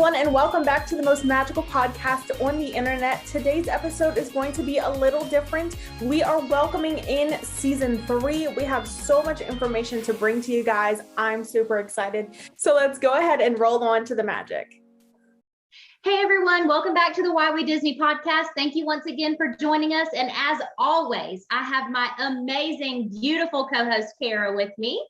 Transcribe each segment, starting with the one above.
everyone, and welcome back to the most magical podcast on the internet. Today's episode is going to be a little different. We are welcoming in season 3. We have so much information to bring to you guys. I'm super excited. So let's go ahead and roll on to the magic. Hey everyone, welcome back to the Why We Disney podcast. Thank you once again for joining us. And as always, I have my amazing, beautiful co-host Kara with me.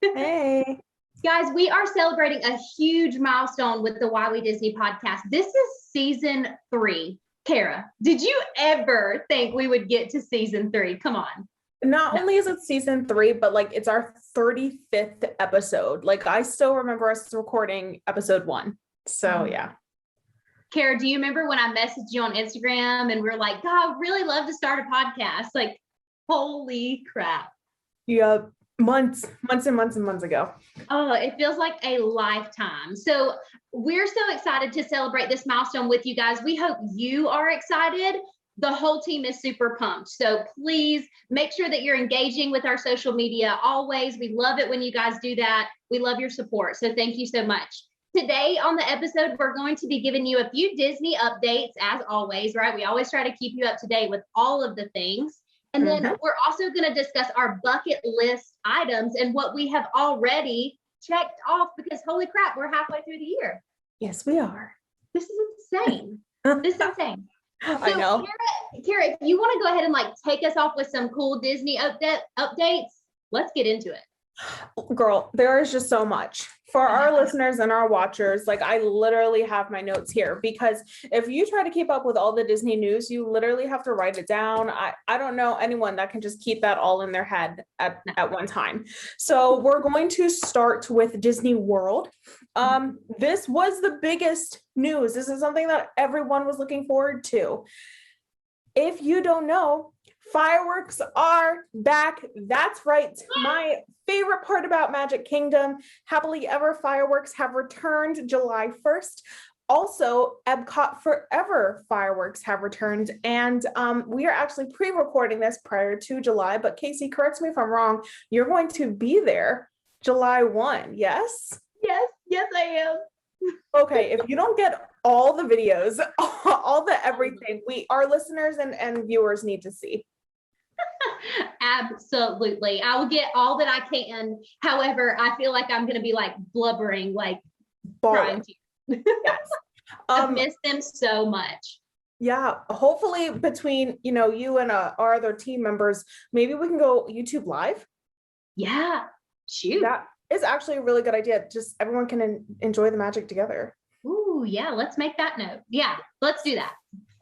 Hey. Guys, we are celebrating a huge milestone with the Why We Disney podcast. This is season 3. Kara, did you ever think we would get to season 3? Come on. Not only is it season 3, but like it's our 35th episode. Like I still remember us recording episode 1. So yeah. Kara, do you remember when I messaged you on Instagram and we were like, God, I'd really love to start a podcast? Like, holy crap. Yep. Months and months ago. Oh, it feels like a lifetime. So we're so excited to celebrate this milestone with you guys. We hope you are excited. The whole team is super pumped. So please make sure that you're engaging with our social media always. We love it when you guys do that. We love your support. So thank you so much. Today on the episode, we're going to be giving you a few Disney updates as always, right? We always try to keep you up to date with all of the things. And then we're also going to discuss our bucket list items and what we have already checked off because holy crap, we're halfway through the year. Yes, we are. This is insane. This is insane. So, I know. Kara, if you want to go ahead and like take us off with some cool Disney updates, let's get into it. Girl, there is just so much for our listeners and our watchers. Like I literally have my notes here because if you try to keep up with all the Disney news, you literally have to write it down. I don't know anyone that can just keep that all in their head at one time. So we're going to start with Disney World. This was the biggest news. This is something that everyone was looking forward to. If you don't know, fireworks are back. That's right. My favorite part about Magic Kingdom, happily ever fireworks have returned July 1st. Also, Epcot Forever fireworks have returned. And we are actually pre-recording this prior to July, but Kaycee, correct me if I'm wrong. You're going to be there July 1, yes? Yes, I am. Okay, if you don't get all the videos, all the everything, our listeners and viewers need to see. Absolutely. I will get all that I can. However, I feel like I'm going to be like blubbering, like crying. Yes. I've missed them so much. Yeah. Hopefully between, you and our other team members, maybe we can go YouTube live. Yeah. Shoot. That is actually a really good idea. Just everyone can enjoy the magic together. Ooh, yeah. Let's make that note. Yeah. Let's do that.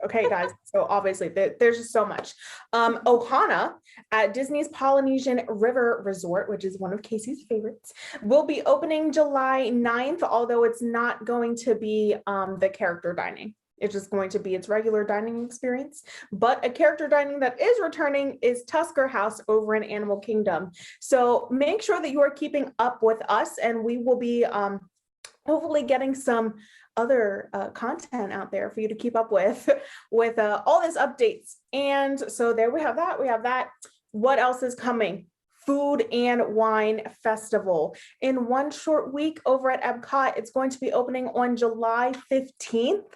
Okay, guys. So obviously there's just so much. Ohana at Disney's Polynesian River Resort, which is one of Kaycee's favorites, will be opening July 9th, although it's not going to be the character dining. It's just going to be its regular dining experience. But a character dining that is returning is Tusker House over in Animal Kingdom. So make sure that you are keeping up with us, and we will be hopefully getting some other content out there for you to keep up with all this updates. And so there we have that. What else is coming? Food and Wine Festival. In one short week over at Epcot, it's going to be opening on July 15th.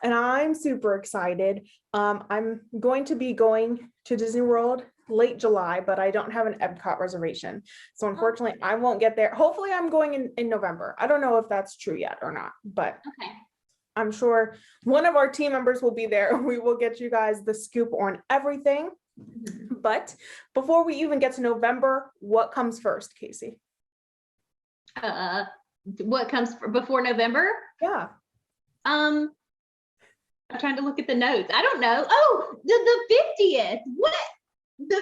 And I'm super excited. I'm going to be going to Disney World late July, but I don't have an Epcot reservation. So unfortunately, I won't get there. Hopefully I'm going in November. I don't know if that's true yet or not, but okay. I'm sure one of our team members will be there. We will get you guys the scoop on everything. But before we even get to November, what comes first, Kaycee? What comes before November? Yeah. I'm trying to look at the notes. I don't know. Oh, the 50th. What?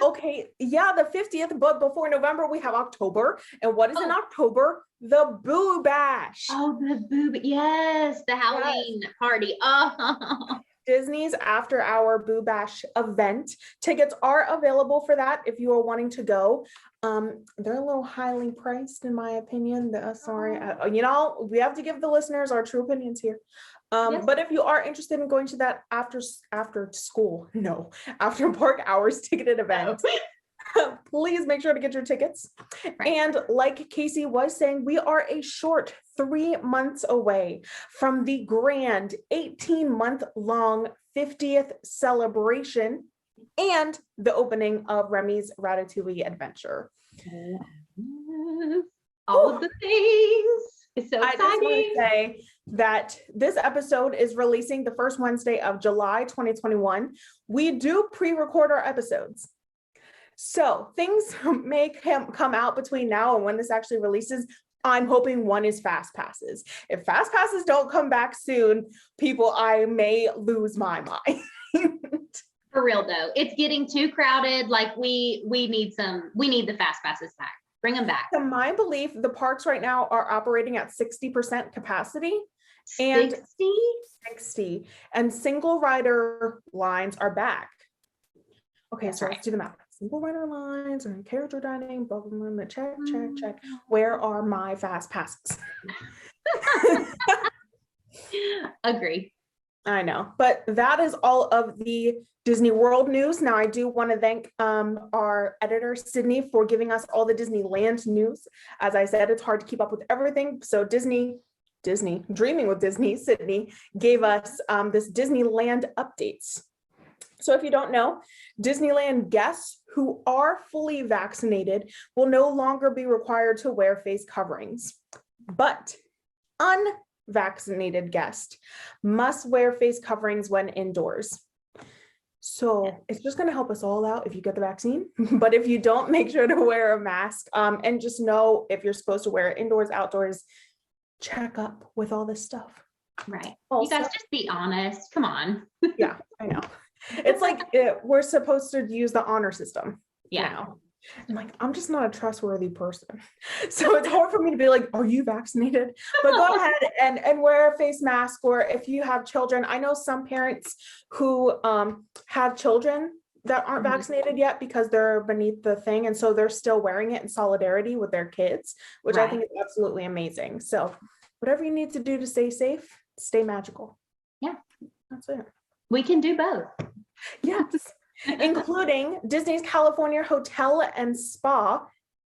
Okay, yeah, the 50th, but before November, we have October. And what is in October? The Boo Bash. Oh, the Boo, yes, the Halloween party. Oh. Disney's After Hour Boo Bash event. Tickets are available for that if you are wanting to go. They're a little highly priced, in my opinion. We have to give the listeners our true opinions here. Yes. But if you are interested in going to that after park hours ticketed event, please make sure to get your tickets. Right. And like Kaycee was saying, we are a short 3 months away from the grand 18-month-long 50th celebration and the opening of Remy's Ratatouille adventure. All of the things. It's so I just want exciting. to say that this episode is releasing the first Wednesday of July 2021. We do pre-record our episodes. So things may come out between now and when this actually releases. I'm hoping one is fast passes. If fast passes don't come back soon, people, I may lose my mind. For real though, it's getting too crowded. Like we need the fast passes back. Bring them back. To my belief, the parks right now are operating at 60% capacity. 60? 60 and single rider lines are back. Okay, That's so right. let's do the math. Single rider lines and character dining, blah, blah, blah, check. Where are my fast passes? Agree. I know, but that is all of the Disney World news. Now, I do want to thank our editor, Sydney, for giving us all the Disneyland news. As I said, it's hard to keep up with everything. So Disney, Dreaming with Disney, Sydney, gave us this Disneyland updates. So if you don't know, Disneyland guests who are fully vaccinated will no longer be required to wear face coverings, but unvaccinated guests must wear face coverings when indoors. So it's just going to help us all out if you get the vaccine, but if you don't, make sure to wear a mask and just know if you're supposed to wear it indoors, outdoors, check up with all this stuff. Right. Also, you guys just be honest. Come on. Yeah, I know. It's like we're supposed to use the honor system. Yeah. Now. I'm like, I'm just not a trustworthy person. So it's hard for me to be like, are you vaccinated? But go ahead and wear a face mask. Or if you have children, I know some parents who have children that aren't vaccinated yet because they're beneath the thing. And so they're still wearing it in solidarity with their kids, which I think is absolutely amazing. So whatever you need to do to stay safe, stay magical. Yeah. That's it. We can do both. Yes. Including Disney's California Hotel and Spa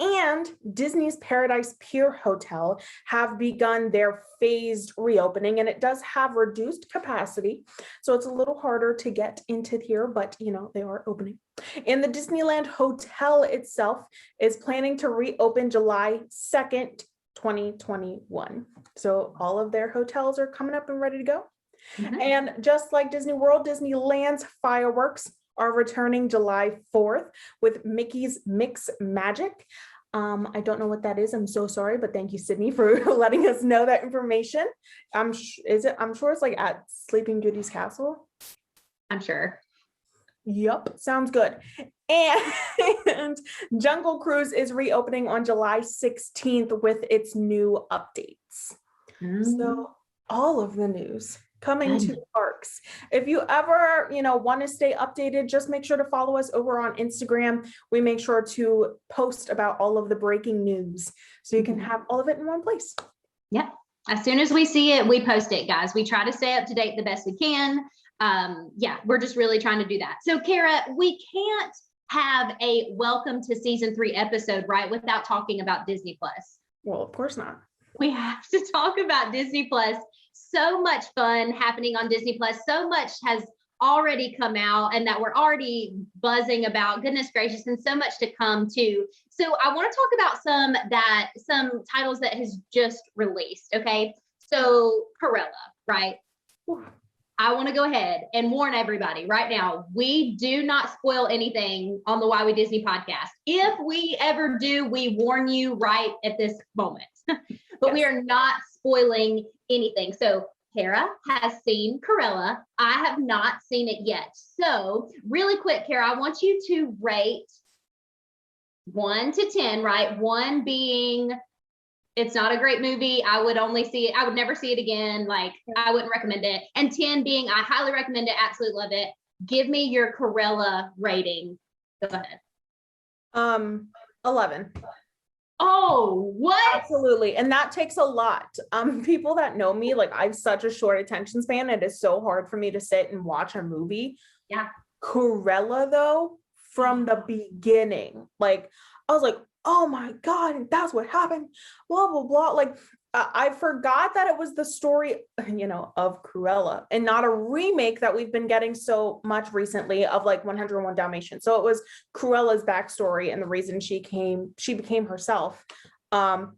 and Disney's Paradise Pier Hotel have begun their phased reopening, and it does have reduced capacity. So it's a little harder to get into here, but you know, they are opening. And the Disneyland Hotel itself is planning to reopen July 2nd, 2021. So all of their hotels are coming up and ready to go. Mm-hmm. And just like Disney World, Disneyland's fireworks are returning July 4th with Mickey's Mix Magic. I don't know what that is. I'm so sorry, but thank you, Sydney, for letting us know that information. I'm sure it's like at Sleeping Beauty's castle. I'm sure. Yep, sounds good. And Jungle Cruise is reopening on July 16th with its new updates. So all of the news coming to the parks. If you ever, want to stay updated, just make sure to follow us over on Instagram. We make sure to post about all of the breaking news so you can have all of it in one place. Yeah. As soon as we see it, we post it, guys. We try to stay up to date the best we can. We're just really trying to do that. So Kara, we can't have a welcome to season 3 episode, right, without talking about Disney Plus. Well, of course not. We have to talk about Disney Plus. So much fun happening on Disney Plus. So much has already come out and that we're already buzzing about. Goodness gracious, and so much to come too. So I want to talk about some titles that has just released. Okay. So Cruella, right? I want to go ahead and warn everybody right now. We do not spoil anything on the Why We Disney podcast. If we ever do, we warn you right at this moment. But we are not spoiling anything. So Kara has seen Cruella. I have not seen it yet. So really quick, Kara, I want you to rate 1 to 10, right? 1 being it's not a great movie. I would only see it. I would never see it again. Like I wouldn't recommend it. And 10 being I highly recommend it. Absolutely love it. Give me your Cruella rating. Go ahead. 11. Oh, what? Absolutely. And that takes a lot. People that know me, like I have such a short attention span. It is so hard for me to sit and watch a movie. Yeah. Cruella though, from the beginning. Like, I was like, oh my God, that's what happened. Blah, blah, blah. Like, I forgot that it was the story, of Cruella and not a remake that we've been getting so much recently of like 101 Dalmatians. So it was Cruella's backstory and the reason she became herself. And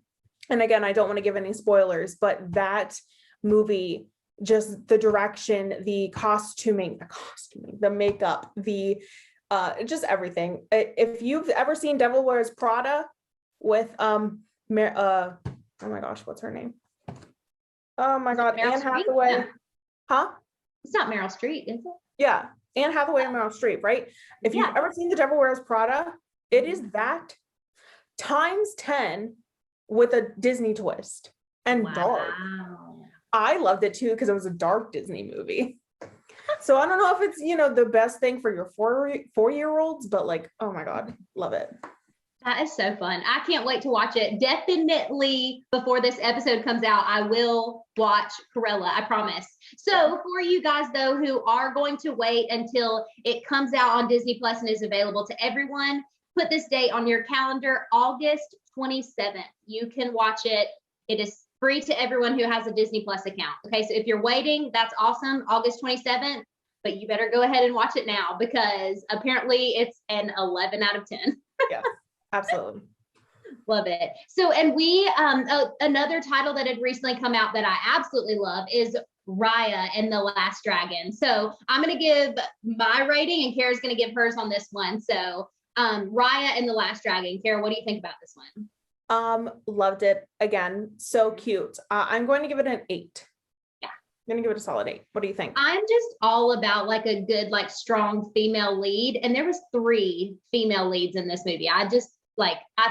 again, I don't want to give any spoilers, but that movie, just the direction, the costuming, the makeup, just everything. If you've ever seen Devil Wears Prada with oh my gosh, what's her name? Oh my God, Anne Hathaway. Yeah. Huh? It's not Meryl Streep, is it? Yeah, Anne Hathaway and Meryl Streep, right? If you've ever seen The Devil Wears Prada, it is that times 10 with a Disney twist and dark. I loved it too because it was a dark Disney movie. So I don't know if it's, the best thing for your four-year-olds, but like, oh my God, love it. That is so fun. I can't wait to watch it. Definitely before this episode comes out, I will watch Cruella, I promise. So for you guys though, who are going to wait until it comes out on Disney Plus and is available to everyone, put this date on your calendar, August 27th. You can watch it. It is free to everyone who has a Disney Plus account. Okay, so if you're waiting, that's awesome, August 27th, but you better go ahead and watch it now because apparently it's an 11 out of 10. Yeah, absolutely. Love it. So, and we, another title that had recently come out that I absolutely love is Raya and the Last Dragon. So I'm going to give my rating and Kara's going to give hers on this one. So Raya and the Last Dragon. Kara, what do you think about this one? Loved it. Again, so cute. I'm going to give it an 8. Yeah, I'm going to give it a solid 8. What do you think? I'm just all about like a good, like strong female lead. And there was 3 female leads in this movie. I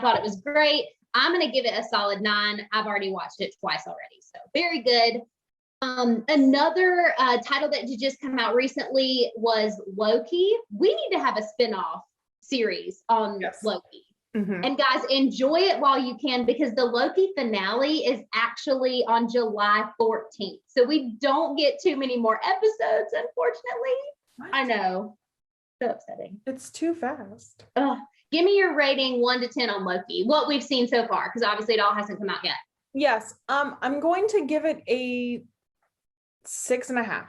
thought it was great. I'm going to give it a solid 9. I've already watched it twice already. So very good. Another title that just come out recently was Loki. We need to have a spinoff series on Loki. Mm-hmm. And guys, enjoy it while you can because the Loki finale is actually on July 14th. So we don't get too many more episodes, unfortunately. What? I know. So upsetting. It's too fast. Give me your rating 1 to 10 on Loki, what we've seen so far, because obviously it all hasn't come out yet. Yes. I'm going to give it a 6.5.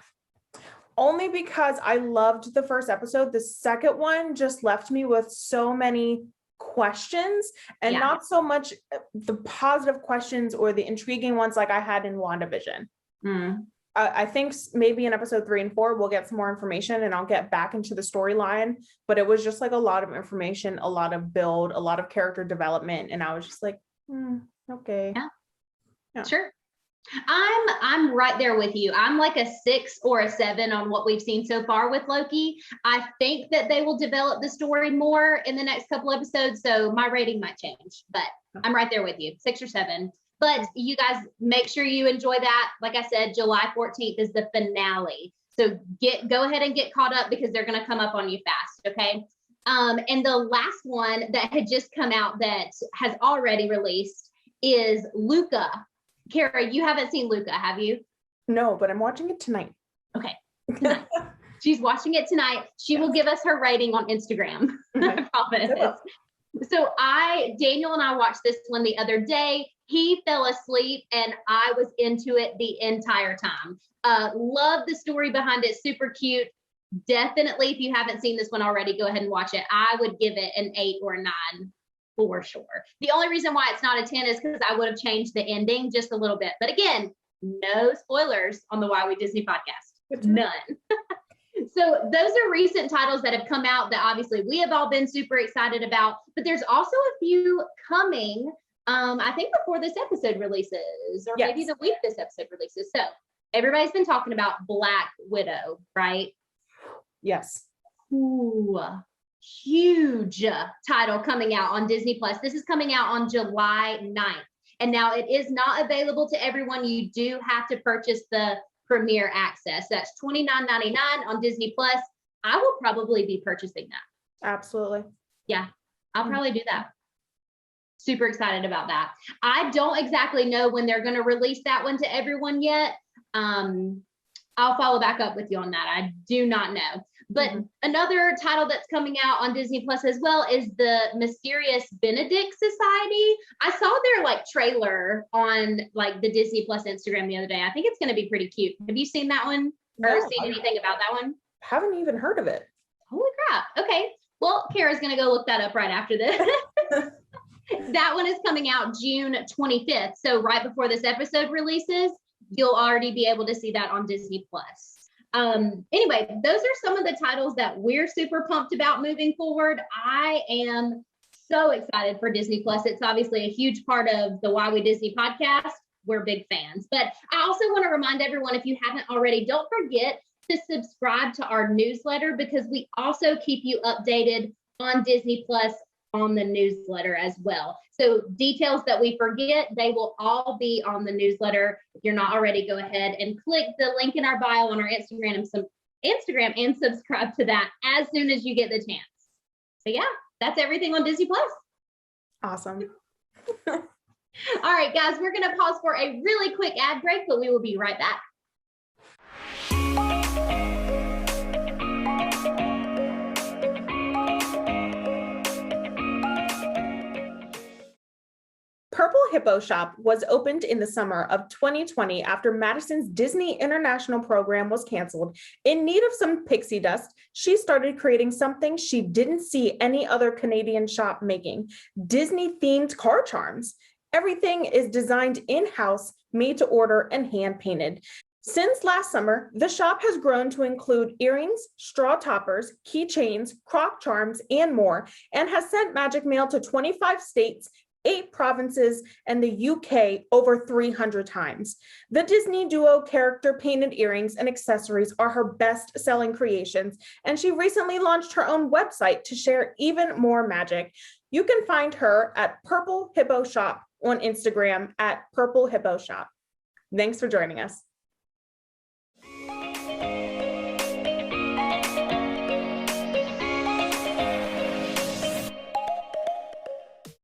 Only because I loved the first episode. The second one just left me with so many questions and not so much the positive questions or the intriguing ones like I had in WandaVision. I think maybe in episode 3 and 4 we'll get some more information and I'll get back into the storyline, but it was just like a lot of information, a lot of build, a lot of character development, and I was just like, okay. Yeah. Sure. I'm right there with you. I'm like a 6 or a 7 on what we've seen so far with Loki. I think that they will develop the story more in the next couple episodes, so my rating might change, but I'm right there with you, 6 or 7. But you guys make sure you enjoy that. Like I said, July 14th is the finale. So go ahead and get caught up because they're going to come up on you fast. Okay. And the last one that had just come out that has already released is Luca. Kara, you haven't seen Luca, have you? No, but I'm watching it tonight. Okay. Tonight. She's watching it tonight. She will give us her rating on Instagram. I promise. So Daniel and I watched this one the other day. He fell asleep and I was into it the entire time. Love the story behind it. Super cute. Definitely, if you haven't seen this one already, go ahead and watch it. I would give it an 8 or a 9 for sure. The only reason why it's not a 10 is because I would have changed the ending just a little bit. But again, no spoilers on the Why We Disney podcast. None. So those are recent titles that have come out that obviously we have all been super excited about, but there's also a few coming, I think before this episode releases, or maybe the week this episode releases. So everybody's been talking about Black Widow, right? Yes. Ooh, huge title coming out on Disney Plus. This is coming out on July 9th. And now it is not available to everyone. You do have to purchase the Premier Access. That's $29.99 on Disney Plus. I will probably be purchasing that. Absolutely. Yeah, I'll probably do that. Super excited about that. I don't exactly know when they're going to release that one to everyone yet. I'll follow back up with you on that. I do not know. But another title that's coming out on Disney Plus as well is the Mysterious Benedict Society. I saw their like trailer on like the Disney Plus Instagram the other day. I think it's going to be pretty cute. Have you seen that one or seen anything about that one? Haven't even heard of it. Holy crap. Okay. Well, Kara's going to go look that up right after this. That one is coming out June 25th. So right before this episode releases, you'll already be able to see that on Disney Plus. Anyway, those are some of the titles that we're super pumped about moving forward. I am so excited for Disney Plus. It's obviously a huge part of the Why We Disney podcast. We're big fans. But I also want to remind everyone, if you haven't already, don't forget to subscribe to our newsletter, because we also keep you updated on Disney Plus on the newsletter as well. So details that we forget, they will all be on the newsletter. If you're not already, go ahead and click the link in our bio on our Instagram and subscribe to that as soon as you get the chance. So yeah, that's everything on Disney Plus. Awesome. All right, guys, we're going to pause for a really quick ad break, but we will be right back. Purple Hippo Shop was opened in the summer of 2020 after Madison's Disney International program was canceled. In need of some pixie dust, she started creating something she didn't see any other Canadian shop making: Disney-themed car charms. Everything is designed in-house, made to order, and hand-painted. Since last summer, the shop has grown to include earrings, straw toppers, keychains, croc charms, and more, and has sent magic mail to 25 states, 8 provinces, and the UK over 300 times. The Disney duo character painted earrings and accessories are her best-selling creations, and she recently launched her own website to share even more magic. You can find her at Purple Hippo Shop on Instagram at Purple Hippo Shop. Thanks for joining us.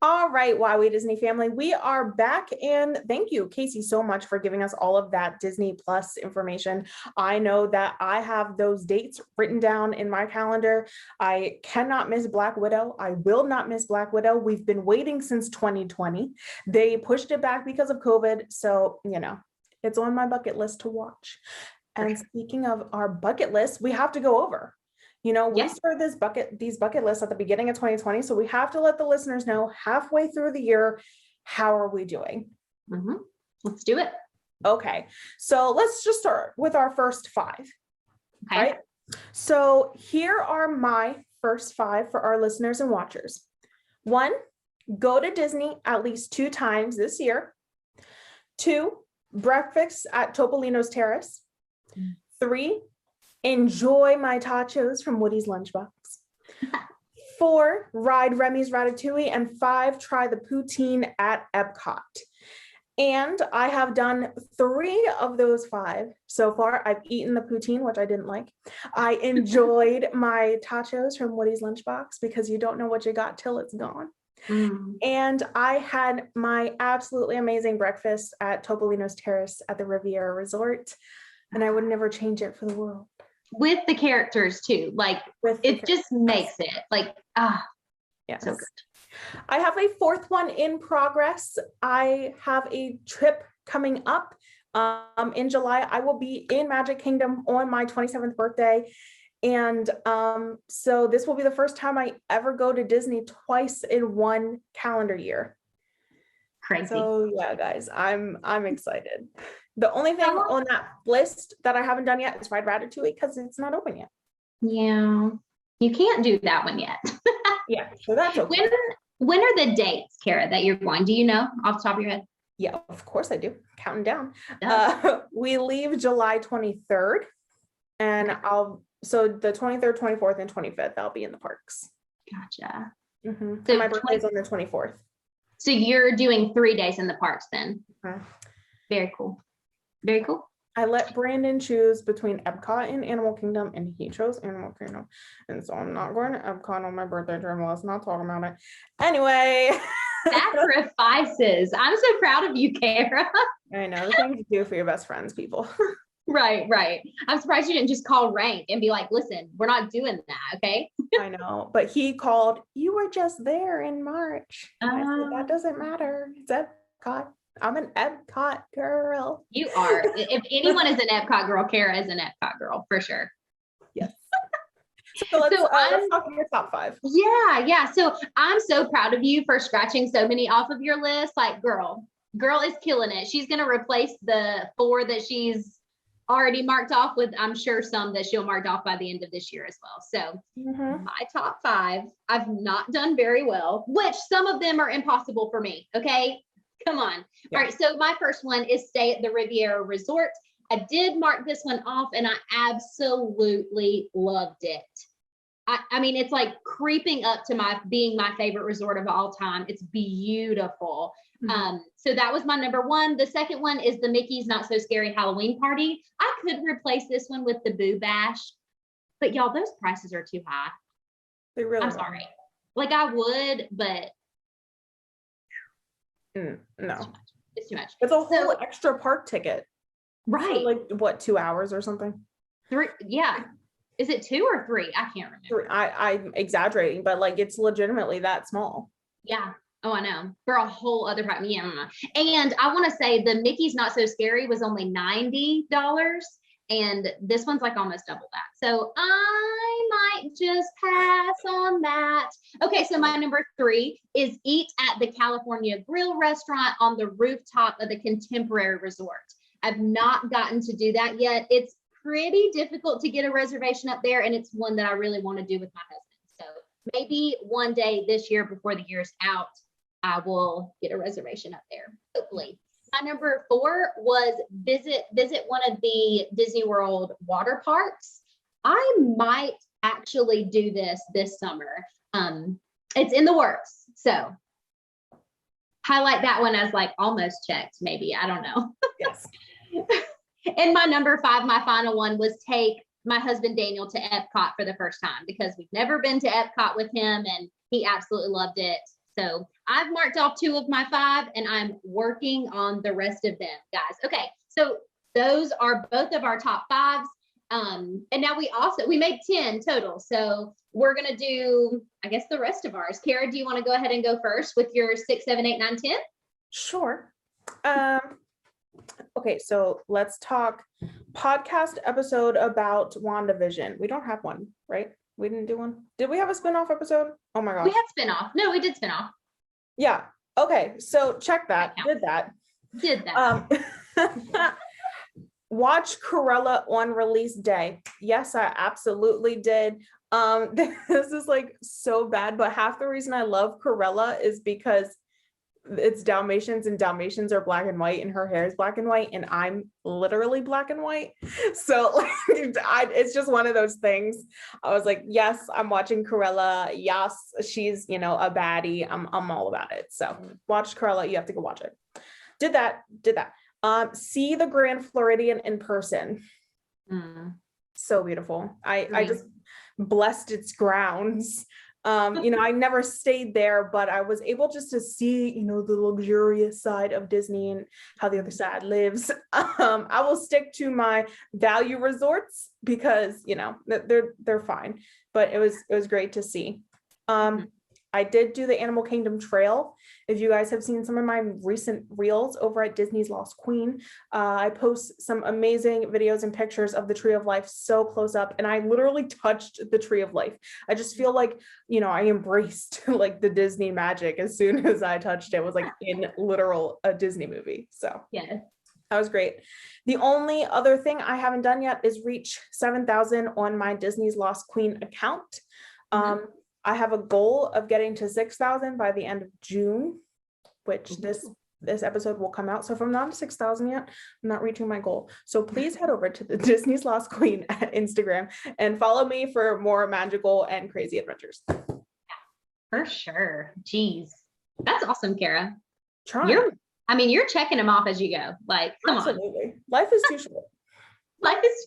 All right, Why We Disney family, we are back, and thank you, Kaycee, so much for giving us all of that Disney Plus information. I know that I have those dates written down in my calendar. I cannot miss Black Widow. I will not miss Black Widow. We've been waiting since 2020. They pushed it back because of COVID, so, you know, it's on my bucket list to watch. And speaking of our bucket list, we have to go over. You know, we started these bucket lists at the beginning of 2020, so we have to let the listeners know halfway through the year, how are we doing? Let's do it. Okay, so let's just start with our first 5. Okay. Right? So here are my first 5 for our listeners and watchers. 1, go to Disney at least 2 times this year. 2, breakfast at Topolino's Terrace. 3, enjoy my tachos from Woody's Lunchbox. 4, ride Remy's Ratatouille. And 5, try the poutine at Epcot. And I have done 3 of those 5 so far. I've eaten the poutine, which I didn't like. I enjoyed my tachos from Woody's Lunchbox, because you don't know what you got till it's gone. And I had my absolutely amazing breakfast at Topolino's Terrace at the Riviera Resort, and I would never change it for the world. With the characters too, like it just makes it like, yes. So good. I have a 4th one in progress. I have a trip coming up in July. I will be in Magic Kingdom on my 27th birthday. And so this will be the first time I ever go to Disney twice in one calendar year. Crazy. So yeah, guys, I'm excited. The only thing on that list that I haven't done yet is Ride Ratatouille, because it's not open yet. Yeah, you can't do that one yet. Yeah, so that's okay. When are the dates, Kara, that you're going? Do you know off the top of your head? Yeah, of course I do. Counting down. We leave July 23rd, and so the 23rd, 24th, and 25th, I'll be in the parks. Gotcha. So my birthday is on the 24th. So you're doing 3 days in the parks then. Very cool. Very cool. I let Brandon choose between Epcot and Animal Kingdom, and he chose Animal Kingdom. And so I'm not going to Epcot on my birthday trip. Let's not talk about it. Anyway. Sacrifices. I'm so proud of you, Kara. I know. The thing to do for your best friends, people. Right, right. I'm surprised you didn't just call rank and be like, listen, we're not doing that, okay? I know, but he called, you were just there in March. And I said, that Um, doesn't matter. It's Epcot. I'm an Epcot girl. you are. If anyone is an Epcot girl, Kara is an Epcot girl for sure. Yes. So let's talk your top 5. Yeah. So I'm so proud of you for scratching so many off of your list. Like, girl is killing it. She's gonna replace the 4 that she's already marked off with, I'm sure, some that she'll mark off by the end of this year as well. So my top 5, I've not done very well, which some of them are impossible for me. Okay, come on. Yeah. All right, so my first one is stay at the Riviera Resort. I did mark this one off and I absolutely loved it. I mean, it's like creeping up to being my favorite resort of all time. It's beautiful. So that was my number 1. The second one is the Mickey's Not So Scary Halloween Party. I could replace this one with the Boo Bash, but y'all, those prices are too high. They really I'm sorry. Like, I would, but no. It's too much. It's a whole extra park ticket. Right. Like what, 2 hours or something? 3, yeah. Is it 2 or 3? I can't remember. 3. I'm exaggerating, but like it's legitimately that small. Yeah. Oh, I know. For a whole other price. Yeah. And I want to say the Mickey's Not So Scary was only $90, and this one's like almost double that. So I might just pass on that. Okay, so my number 3 is eat at the California Grill restaurant on the rooftop of the Contemporary Resort. I've not gotten to do that yet. It's pretty difficult to get a reservation up there, and it's one that I really want to do with my husband. So maybe one day this year before the year's out, I will get a reservation up there, hopefully. My number 4 was visit one of the Disney World water parks. I might actually do this summer. It's in the works, so highlight that one as like almost checked, maybe. I don't know. Yes. And my number 5, my final one, was take my husband Daniel to Epcot for the first time, because we've never been to Epcot with him and he absolutely loved it. So I've marked off 2 of my 5 and I'm working on the rest of them, guys. Okay, so those are both of our top 5s. And now we made 10 total. So we're gonna do, I guess, the rest of ours. Kara, do you want to go ahead and go first with your 6, 7, 8, 9, 10? Sure. Okay, so let's talk podcast episode about WandaVision. We don't have one, right? We didn't do one. Did we have a spinoff episode? Oh my gosh. We had spinoff. No, we did spinoff. Yeah. Okay, so check that. Did that. Watch Cruella on release day. Yes, I absolutely did. This is like so bad, but half the reason I love Cruella is because it's Dalmatians, and Dalmatians are black and white, and her hair is black and white, and I'm literally black and white. So like, it's just one of those things. I was like, yes, I'm watching Cruella. Yes, she's, a baddie. I'm all about it. So watch Cruella. You have to go watch it. Did that. See the Grand Floridian in person. So beautiful. I just blessed its grounds. I never stayed there, but I was able just to see, the luxurious side of Disney and how the other side lives. I will stick to my value resorts because, they're fine, but it was great to see. I did do the Animal Kingdom Trail. If you guys have seen some of my recent reels over at Disney's Lost Queen, I post some amazing videos and pictures of the Tree of Life so close up, and I literally touched the Tree of Life. I just feel like, I embraced like the Disney magic as soon as I touched it. It was like in literal a Disney movie. So yeah, that was great. The only other thing I haven't done yet is reach 7,000 on my Disney's Lost Queen account. I have a goal of getting to 6,000 by the end of June, which this episode will come out. So if I'm not at 6,000 yet, I'm not reaching my goal. So please head over to the Disney's Lost Queen at Instagram and follow me for more magical and crazy adventures. For sure. Jeez. That's awesome, Kara. You're checking them off as you go. Like, come on. Absolutely. Life is too short. Life is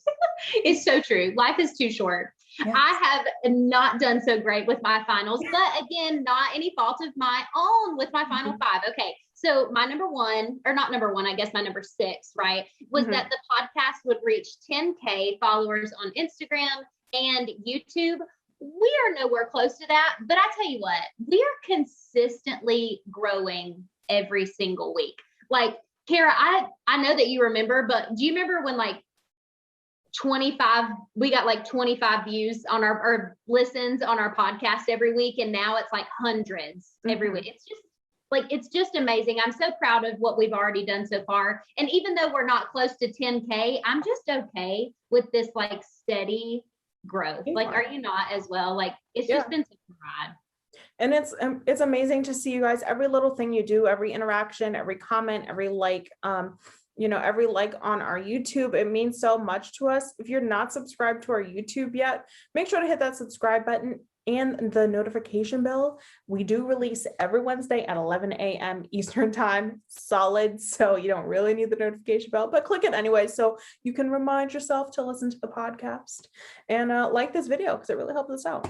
it's so true. Life is too short. Yes. I have not done so great with my finals, but again, not any fault of my own with my final 5. Okay, So my number one, or not number one, I guess my number 6, right, was that the podcast would reach 10K followers on Instagram and YouTube. We are nowhere close to that, but I tell you what, we are consistently growing every single week. Like, Kara, I know that you remember, but do you remember when like 25, we got like 25 views on our listens on our podcast every week, and now it's like hundreds every week. It's just amazing. I'm so proud of what we've already done so far. And even though we're not close to 10K, I'm just okay with this like steady growth. Like, are you not as well? Like, it's just been such a ride. And it's amazing to see you guys, every little thing you do, every interaction, every comment, every like, every like on our YouTube, it means so much to us. If you're not subscribed to our YouTube yet, make sure to hit that subscribe button and the notification bell. We do release every Wednesday at 11 a.m. Eastern time, solid. So you don't really need the notification bell, but click it anyway, so you can remind yourself to listen to the podcast and like this video, because it really helps us out.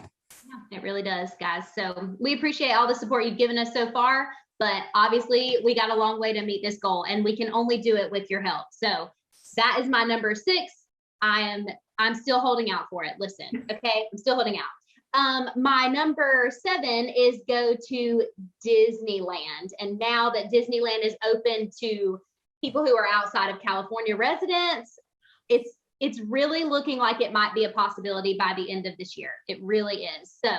Yeah, it really does, guys. So we appreciate all the support you've given us so far, but obviously we got a long way to meet this goal, and we can only do it with your help. So that is my number 6. I'm still holding out for it. Listen, okay, I'm still holding out. My number 7 is go to Disneyland. And now that Disneyland is open to people who are outside of California residents, it's really looking like it might be a possibility by the end of this year. It really is. So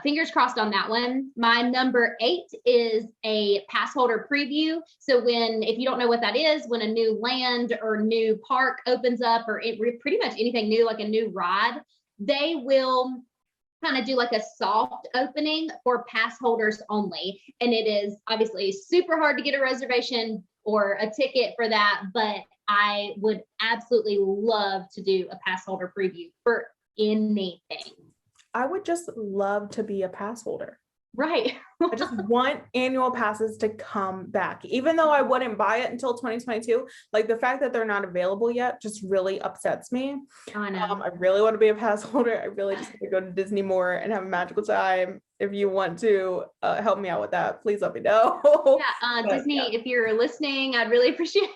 fingers crossed on that one. My number 8 is a pass holder preview. So if you don't know what that is, when a new land or new park opens up, or pretty much anything new, like a new ride, they will kind of do like a soft opening for pass holders only. And it is obviously super hard to get a reservation or a ticket for that, but I would absolutely love to do a pass holder preview for anything. I would just love to be a pass holder. Right. I just want annual passes to come back, even though I wouldn't buy it until 2022. Like, the fact that they're not available yet just really upsets me. I know. I really want to be a pass holder. I really just want to go to Disney more and have a magical time. If you want to help me out with that, please let me know. Disney, if you're listening, I'd really appreciate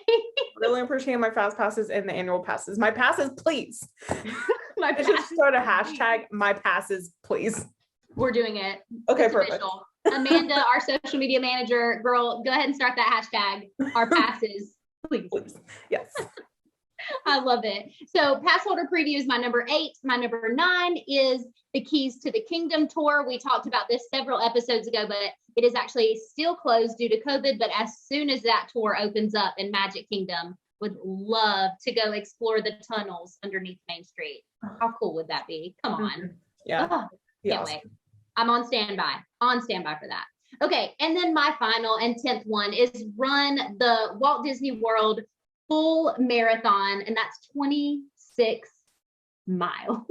really appreciate my fast passes and the annual passes. My passes, please. My I should start a hashtag, my passes, please. We're doing it. Okay, it's perfect. Official. Amanda, our social media manager, girl, go ahead and start that hashtag. Our passes, please. Yes. I love it. So pass holder preview is my number 8. My number 9 is the Keys to the Kingdom tour. We talked about this several episodes ago, but it is actually still closed due to COVID. But as soon as that tour opens up in Magic Kingdom, would love to go explore the tunnels underneath Main Street. How cool would that be? Come on. Yeah. Can't wait. I'm on standby for that. Okay. And then my final and 10th one is run the Walt Disney World full marathon. And that's 26 miles.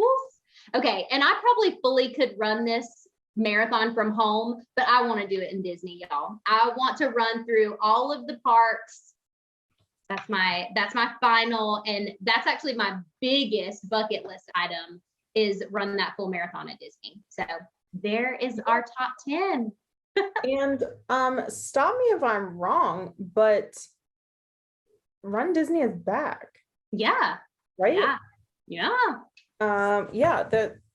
Okay. And I probably fully could run this marathon from home, but I want to do it in Disney, y'all. I want to run through all of the parks. That's my final, and that's actually my biggest bucket list item, is run that full marathon at Disney. So there is our top 10. And stop me if I'm wrong, but Run Disney is back. Yeah. Right? Yeah.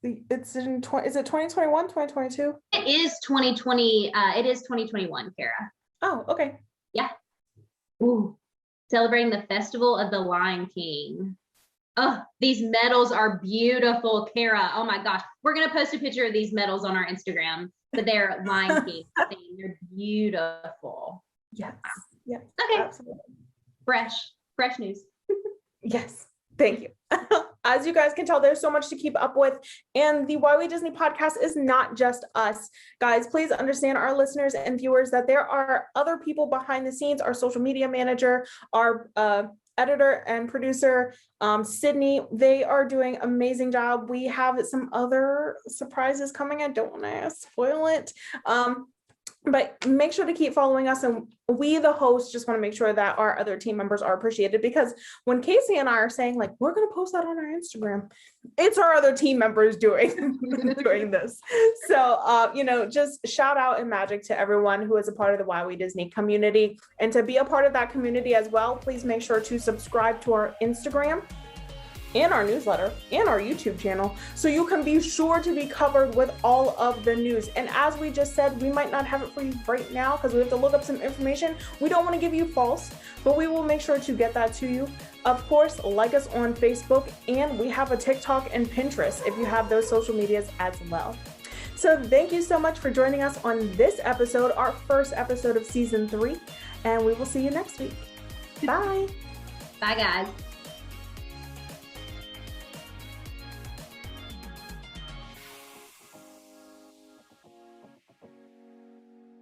It's in is it 2021, 2022? It is 2020. It is 2021, Kara. Oh, okay. Yeah. Ooh. Celebrating the Festival of the Lion King. Oh, these medals are beautiful, Kara. Oh my gosh. We're going to post a picture of these medals on our Instagram, but they're Lion King. They're beautiful. Yes. Yeah. Okay. Absolutely. Fresh news. Yes. Thank you. As you guys can tell, there's so much to keep up with. And the Why We Disney podcast is not just us. Guys, please understand, our listeners and viewers, that there are other people behind the scenes, our social media manager, our editor and producer, Sydney. They are doing an amazing job. We have some other surprises coming. I don't want to spoil it. But make sure to keep following us, and we, the hosts, just want to make sure that our other team members are appreciated, because when Kaycee and I are saying like, we're going to post that on our Instagram, it's our other team members doing this. So, just shout out and magic to everyone who is a part of the Why We Disney community. And to be a part of that community as well, please make sure to subscribe to our Instagram and our newsletter and our YouTube channel, so you can be sure to be covered with all of the news. And as we just said, we might not have it for you right now because we have to look up some information. We don't want to give you false, but we will make sure to get that to you. Of course, like us on Facebook, and we have a TikTok and Pinterest if you have those social medias as well. So thank you so much for joining us on this episode, our first episode of season 3, and we will see you next week. Bye. Bye, guys.